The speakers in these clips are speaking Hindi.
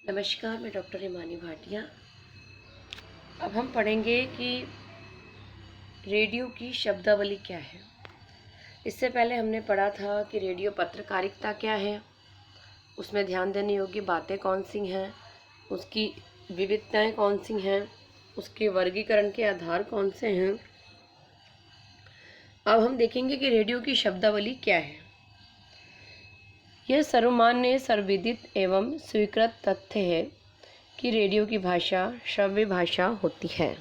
नमस्कार, मैं डॉक्टर हिमानी भाटिया। अब हम पढ़ेंगे कि रेडियो की शब्दावली क्या है। इससे पहले हमने पढ़ा था कि रेडियो पत्रकारिता क्या है, उसमें ध्यान देने योग्य बातें कौन सी हैं, उसकी विविधताएं कौन सी हैं, उसके वर्गीकरण के आधार कौन से हैं। अब हम देखेंगे कि रेडियो की शब्दावली क्या है। यह सर्वमान्य, सर्वविदित एवं स्वीकृत तथ्य है कि रेडियो की भाषा श्रव्य भाषा होती है।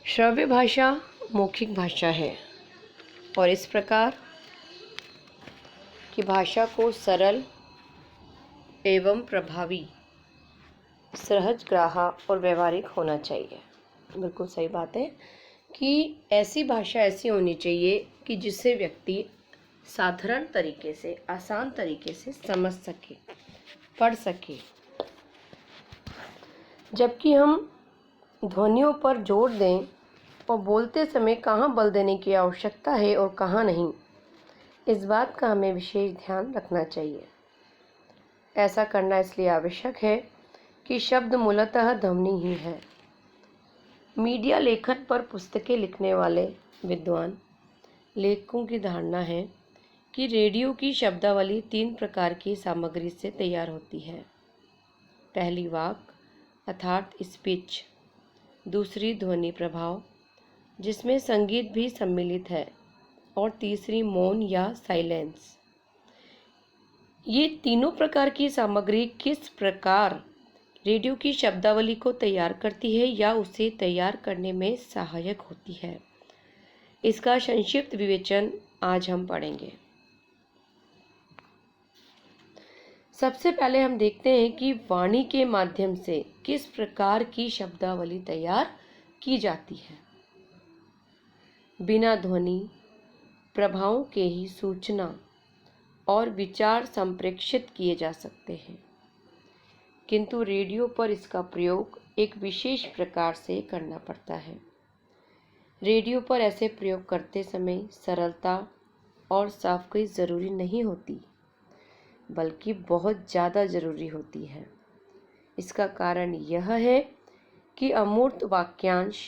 श्रव्य भाषा मौखिक भाषा है और इस प्रकार की भाषा को सरल एवं प्रभावी, सहज ग्राह्य और व्यवहारिक होना चाहिए। बिल्कुल सही बात है कि ऐसी भाषा ऐसी होनी चाहिए कि जिससे व्यक्ति साधारण तरीके से, आसान तरीके से समझ सके, पढ़ सके। जबकि हम ध्वनियों पर जोर दें और बोलते समय कहाँ बल देने की आवश्यकता है और कहाँ नहीं, इस बात का हमें विशेष ध्यान रखना चाहिए। ऐसा करना इसलिए आवश्यक है कि शब्द मूलतः ध्वनि ही है। मीडिया लेखन पर पुस्तकें लिखने वाले विद्वान लेखकों की धारणा है कि रेडियो की शब्दावली 3 प्रकार की सामग्री से तैयार होती है। पहली वाक अर्थात स्पीच, दूसरी ध्वनि प्रभाव जिसमें संगीत भी सम्मिलित है, और तीसरी मौन या साइलेंस। ये तीनों प्रकार की सामग्री किस प्रकार रेडियो की शब्दावली को तैयार करती है या उसे तैयार करने में सहायक होती है, इसका संक्षिप्त विवेचन आज हम पढ़ेंगे। सबसे पहले हम देखते हैं कि वाणी के माध्यम से किस प्रकार की शब्दावली तैयार की जाती है। बिना ध्वनि प्रभावों के ही सूचना और विचार संप्रेषित किए जा सकते हैं, किंतु रेडियो पर इसका प्रयोग एक विशेष प्रकार से करना पड़ता है। रेडियो पर ऐसे प्रयोग करते समय सरलता और साफ़ी ज़रूरी नहीं होती, बल्कि बहुत ज़्यादा ज़रूरी होती है। इसका कारण यह है कि अमूर्त वाक्यांश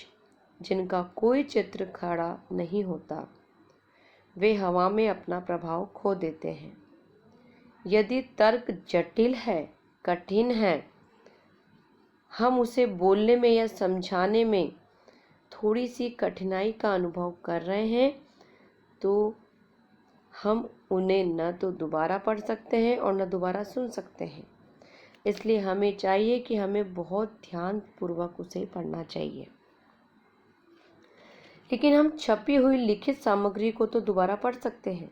जिनका कोई चित्र खड़ा नहीं होता, वे हवा में अपना प्रभाव खो देते हैं। यदि तर्क जटिल है, कठिन है, हम उसे बोलने में या समझाने में थोड़ी सी कठिनाई का अनुभव कर रहे हैं, तो हम उन्हें न तो दोबारा पढ़ सकते हैं और न दोबारा सुन सकते हैं। इसलिए हमें चाहिए कि हमें बहुत ध्यानपूर्वक उसे पढ़ना चाहिए। लेकिन हम छपी हुई लिखित सामग्री को तो दोबारा पढ़ सकते हैं,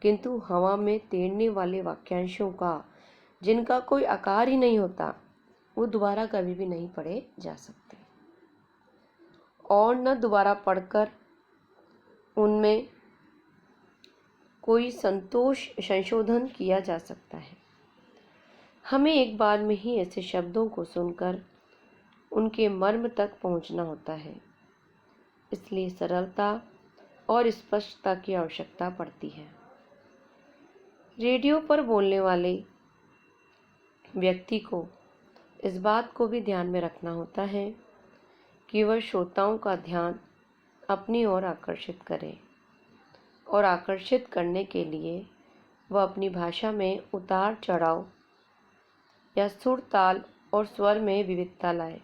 किंतु हवा में तैरने वाले वाक्यांशों का जिनका कोई आकार ही नहीं होता, वो दोबारा कभी भी नहीं पढ़े जा सकते और न दोबारा पढ़कर उनमें कोई संशोधन किया जा सकता है। हमें एक बार में ही ऐसे शब्दों को सुनकर उनके मर्म तक पहुंचना होता है। इसलिए सरलता और स्पष्टता की आवश्यकता पड़ती है। रेडियो पर बोलने वाले व्यक्ति को इस बात को भी ध्यान में रखना होता है कि वह श्रोताओं का ध्यान अपनी ओर आकर्षित करे, और आकर्षित करने के लिए वह अपनी भाषा में उतार चढ़ाव या सुर, ताल और स्वर में विविधता लाए।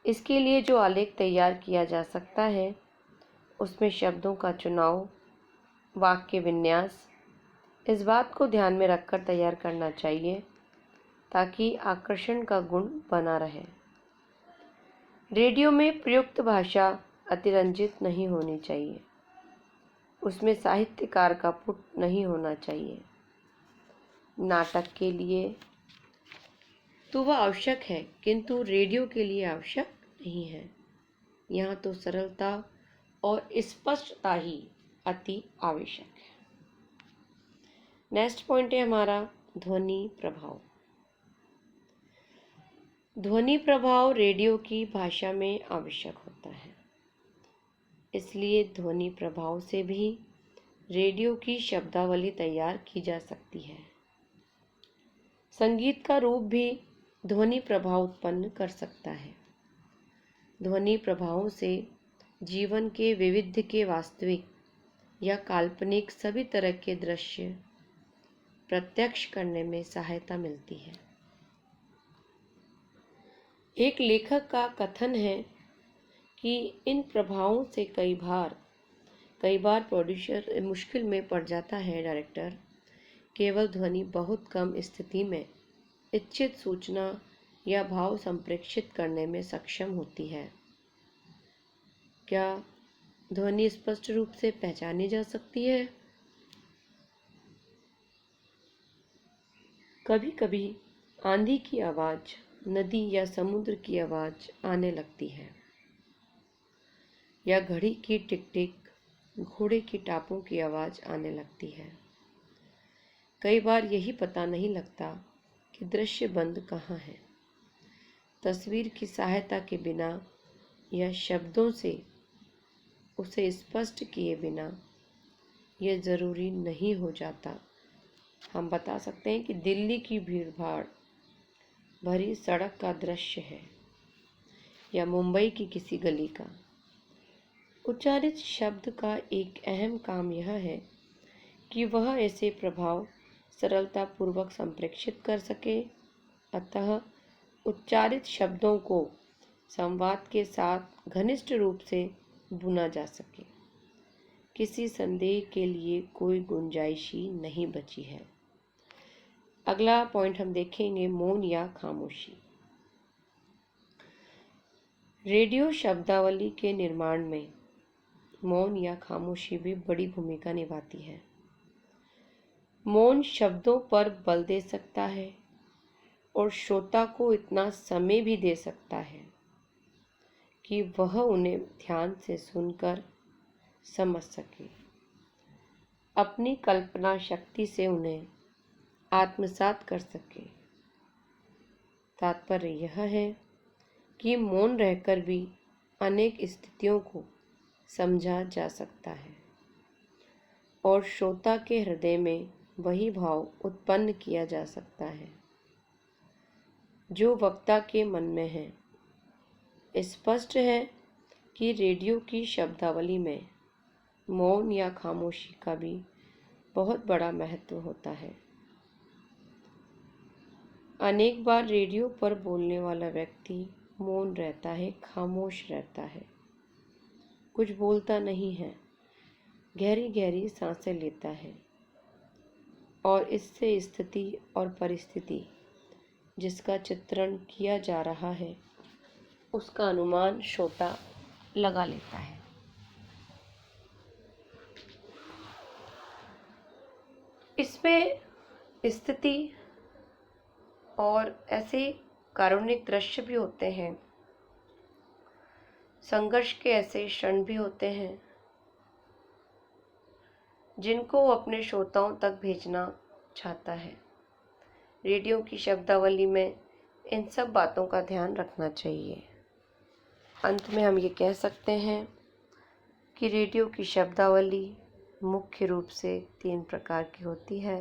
इसके लिए जो आलेख तैयार किया जा सकता है, उसमें शब्दों का चुनाव, वाक्य विन्यास, इस बात को ध्यान में रखकर तैयार करना चाहिए ताकि आकर्षण का गुण बना रहे। रेडियो में प्रयुक्त भाषा अतिरंजित नहीं होनी चाहिए, उसमें साहित्यकार का पुट नहीं होना चाहिए। नाटक के लिए तो वह आवश्यक है, किंतु रेडियो के लिए आवश्यक नहीं है। यहाँ तो सरलता और स्पष्टता ही अति आवश्यक है। नेक्स्ट पॉइंट है हमारा ध्वनि प्रभाव। ध्वनि प्रभाव रेडियो की भाषा में आवश्यक होता है, इसलिए ध्वनि प्रभाव से भी रेडियो की शब्दावली तैयार की जा सकती है। संगीत का रूप भी ध्वनि प्रभाव उत्पन्न कर सकता है। ध्वनि प्रभावों से जीवन के विविध के वास्तविक या काल्पनिक सभी तरह के दृश्य प्रत्यक्ष करने में सहायता मिलती है। एक लेखक का कथन है कि इन प्रभावों से कई बार प्रोड्यूसर मुश्किल में पड़ जाता है। डायरेक्टर केवल ध्वनि बहुत कम स्थिति में इच्छित सूचना या भाव संप्रेषित करने में सक्षम होती है। क्या ध्वनि स्पष्ट रूप से पहचानी जा सकती है? कभी कभी आंधी की आवाज़, नदी या समुद्र की आवाज़ आने लगती है, या घड़ी की टिक टिक, घोड़े की टापों की आवाज़ आने लगती है। कई बार यही पता नहीं लगता कि दृश्य बंद कहाँ है। तस्वीर की सहायता के बिना या शब्दों से उसे स्पष्ट किए बिना यह ज़रूरी नहीं हो जाता। हम बता सकते हैं कि दिल्ली की भीड़भाड़ भरी सड़क का दृश्य है या मुंबई की किसी गली का। उच्चारित शब्द का एक अहम काम यह है कि वह ऐसे प्रभाव सरलतापूर्वक संप्रेषित कर सके। अतः उच्चारित शब्दों को संवाद के साथ घनिष्ठ रूप से बुना जा सके। किसी संदेह के लिए कोई गुंजाइश ही नहीं बची है। अगला पॉइंट हम देखेंगे, मौन या खामोशी। रेडियो शब्दावली के निर्माण में मौन या खामोशी भी बड़ी भूमिका निभाती है। मौन शब्दों पर बल दे सकता है और श्रोता को इतना समय भी दे सकता है कि वह उन्हें ध्यान से सुनकर समझ सके, अपनी कल्पना शक्ति से उन्हें आत्मसात कर सके। तात्पर्य यह है कि मौन रहकर भी अनेक स्थितियों को समझा जा सकता है और श्रोता के हृदय में वही भाव उत्पन्न किया जा सकता है जो वक्ता के मन में है। स्पष्ट है कि रेडियो की शब्दावली में मौन या खामोशी का भी बहुत बड़ा महत्व होता है। अनेक बार रेडियो पर बोलने वाला व्यक्ति मौन रहता है, खामोश रहता है, कुछ बोलता नहीं है, गहरी गहरी सांसें लेता है और इससे स्थिति और परिस्थिति जिसका चित्रण किया जा रहा है उसका अनुमान श्रोता लगा लेता है। इसमें स्थिति और ऐसे कारुणिक दृश्य भी होते हैं, संघर्ष के ऐसे क्षण भी होते हैं जिनको वो अपने श्रोताओं तक भेजना चाहता है। रेडियो की शब्दावली में इन सब बातों का ध्यान रखना चाहिए। अंत में हम ये कह सकते हैं कि रेडियो की शब्दावली मुख्य रूप से 3 प्रकार की होती है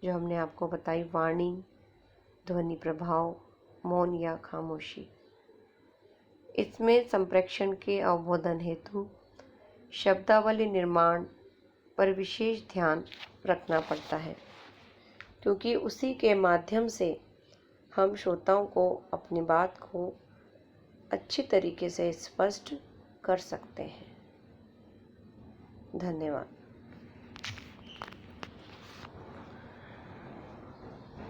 जो हमने आपको बताई: वाणी, ध्वनि प्रभाव, मौन या खामोशी। इसमें संप्रेषण के अवबोधन हेतु शब्दावली निर्माण पर विशेष ध्यान रखना पड़ता है, क्योंकि उसी के माध्यम से हम श्रोताओं को अपनी बात को अच्छी तरीके से स्पष्ट कर सकते हैं। धन्यवाद।